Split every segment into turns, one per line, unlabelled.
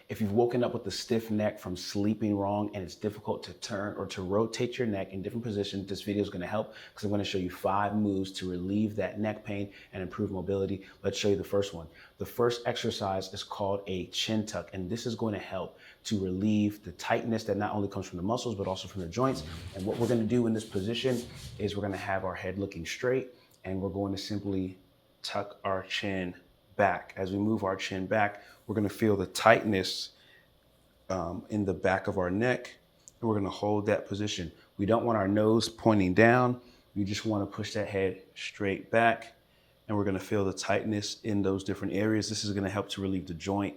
If you've woken up with a stiff neck from sleeping wrong and it's difficult to turn or to rotate your neck in different positions, this video is going to help because I'm going to show you 5 moves to relieve that neck pain and improve mobility. Let's show you the first one. The first exercise is called a chin tuck, and this is going to help to relieve the tightness that not only comes from the muscles but also from the joints. And what we're going to do in this position is we're going to have our head looking straight, and we're going to simply tuck our chin back. As we move our chin back, we're going to feel the tightness in the back of our neck, and we're going to hold that position. We don't want our nose pointing down. We just want to push that head straight back, and we're going to feel the tightness in those different areas. This is going to help to relieve the joint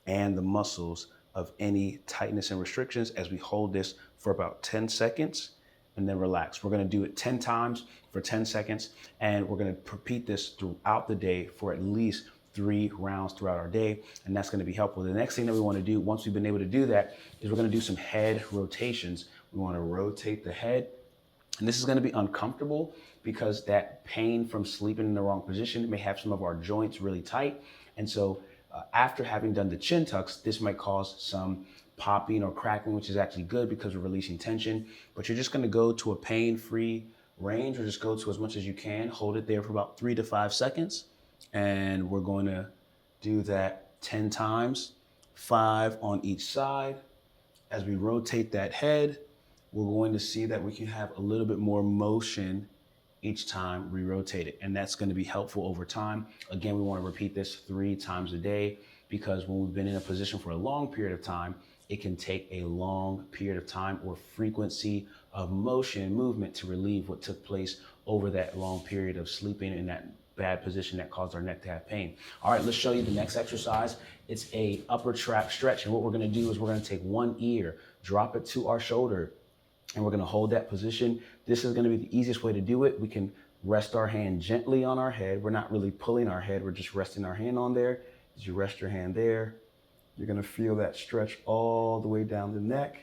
and the muscles of any tightness and restrictions as we hold this for about 10 seconds and then relax. We're going to do it 10 times for 10 seconds, and we're going to repeat this throughout the day for at least 3 rounds throughout our day, and that's going to be helpful. The next thing that we want to do once we've been able to do that is we're going to do some head rotations. We want to rotate the head, and this is going to be uncomfortable because that pain from sleeping in the wrong position may have some of our joints really tight. And so after having done the chin tucks, this might cause some popping or cracking, which is actually good because we're releasing tension. But you're just going to go to a pain-free range, or just go to as much as you can. Hold it there for about 3 to 5 seconds. And we're going to do that 10 times, 5 on each side. As we rotate that head, we're going to see that we can have a little bit more motion each time we rotate it. And that's going to be helpful over time. Again, we want to repeat this 3 times a day because when we've been in a position for a long period of time, it can take a long period of time or frequency of motion, movement to relieve what took place over that long period of sleeping in that bad position that caused our neck to have pain. All right, let's show you the next exercise. It's a upper trap stretch. And what we're going to do is we're going to take one ear, drop it to our shoulder, and we're going to hold that position. This is going to be the easiest way to do it. We can rest our hand gently on our head. We're not really pulling our head. We're just resting our hand on there. As you rest your hand there, you're going to feel that stretch all the way down the neck.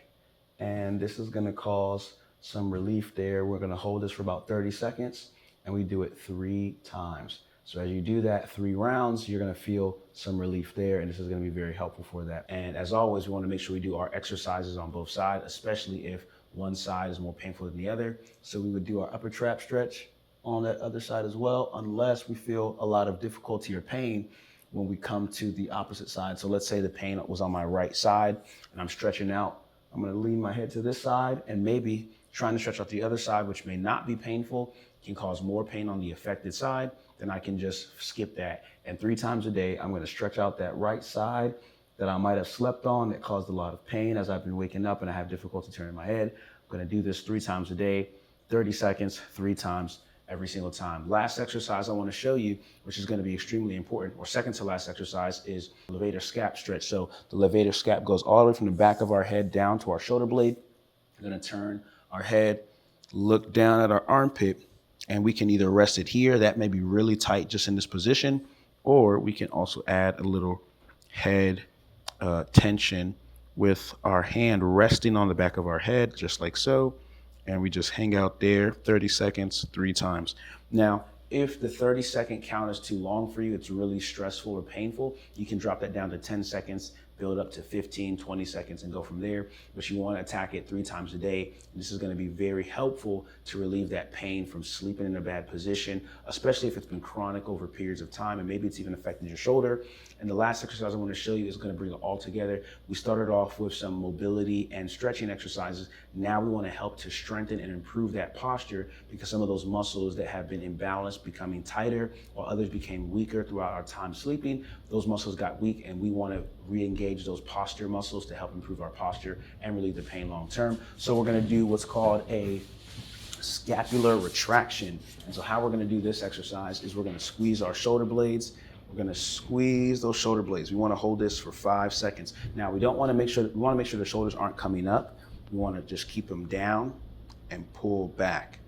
And this is going to cause some relief there. We're going to hold this for about 30 seconds. And we do it 3 times. So as you do that 3 rounds, you're going to feel some relief there, and this is going to be very helpful for that. And as always, we want to make sure we do our exercises on both sides, especially if one side is more painful than the other. So we would do our upper trap stretch on that other side as well, unless we feel a lot of difficulty or pain when we come to the opposite side. So let's say the pain was on my right side and I'm stretching out. I'm going to lean my head to this side, and maybe trying to stretch out the other side, which may not be painful, can cause more pain on the affected side, then I can just skip that. And 3 times a day, I'm going to stretch out that right side that I might have slept on that caused a lot of pain as I've been waking up and I have difficulty turning my head. I'm going to do this 3 times a day, 30 seconds, 3 times every single time. Last exercise I want to show you, which is going to be extremely important, or second to last exercise, is levator scap stretch. So the levator scap goes all the way from the back of our head down to our shoulder blade. We're going to turn our head, look down at our armpit, and we can either rest it here, that may be really tight just in this position, or we can also add a little head tension with our hand resting on the back of our head, just like so. And we just hang out there 30 seconds, 3 times. Now, if the 30-second count is too long for you, it's really stressful or painful, you can drop that down to 10 seconds, build up to 15, 20 seconds and go from there. But you want to attack it 3 times a day. This is going to be very helpful to relieve that pain from sleeping in a bad position, especially if it's been chronic over periods of time and maybe it's even affected your shoulder. And the last exercise I want to show you is going to bring it all together. We started off with some mobility and stretching exercises. Now we want to help to strengthen and improve that posture, because some of those muscles that have been imbalanced becoming tighter, while others became weaker throughout our time sleeping. Those muscles got weak, and we want to re-engage those posture muscles to help improve our posture and relieve the pain long term. So we're going to do what's called a scapular retraction. And so how we're going to do this exercise is we're going to squeeze our shoulder blades. We're going to squeeze those shoulder blades. We want to hold this for 5 seconds. Now we want to make sure the shoulders aren't coming up. We want to just keep them down and pull back.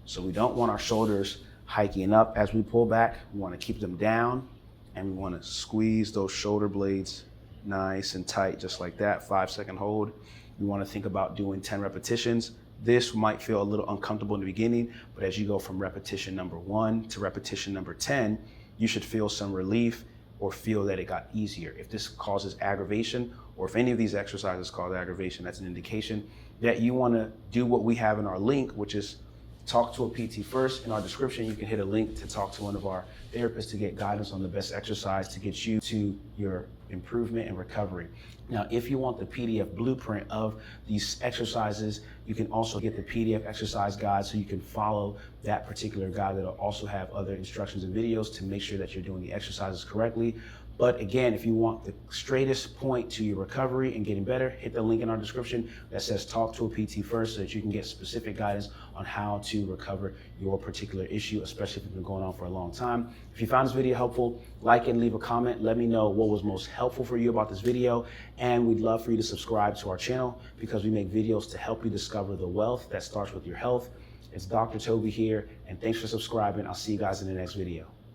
So we don't want our shoulders hiking up as we pull back. We want to keep them down, and we want to squeeze those shoulder blades nice and tight, just like that. 5-second hold. We want to think about doing 10 repetitions. This might feel a little uncomfortable in the beginning, but as you go from repetition number 1 to repetition number 10, you should feel some relief or feel that it got easier. If this causes aggravation or if any of these exercises cause aggravation, that's an indication that you want to do what we have in our link, which is talk to a PT first. In our description, you can hit a link to talk to one of our therapists to get guidance on the best exercise to get you to your improvement and recovery. Now, if you want the PDF blueprint of these exercises, you can also get the PDF exercise guide so you can follow that particular guide. That'll also have other instructions and videos to make sure that you're doing the exercises correctly. But again, if you want the straightest point to your recovery and getting better, hit the link in our description that says talk to a PT first so that you can get specific guidance on how to recover your particular issue, especially if it's been going on for a long time. If you found this video helpful, like and leave a comment. Let me know what was most helpful for you about this video. And we'd love for you to subscribe to our channel because we make videos to help you discover the wealth that starts with your health. It's Dr. Toby here, and thanks for subscribing. I'll see you guys in the next video.